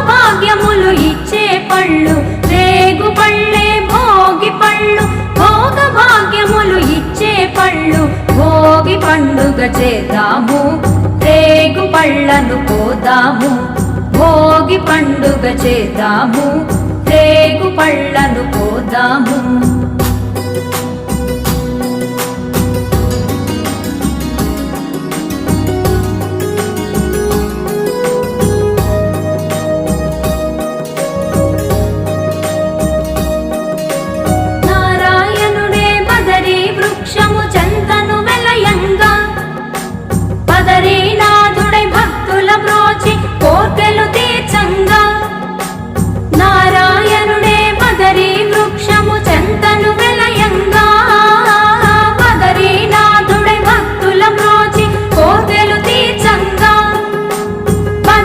భాగ్యములు ఇచ్చే పళ్ళు రేగు పళ్ళే భోగి పళ్ళు భోగ భాగ్యములు ఇచ్చే పళ్ళు భోగి పండుగ చేద్దాము రేగు పళ్ళను పోదాము భోగి పండుగ చేద్దాము రేగు పళ్ళను పోదాము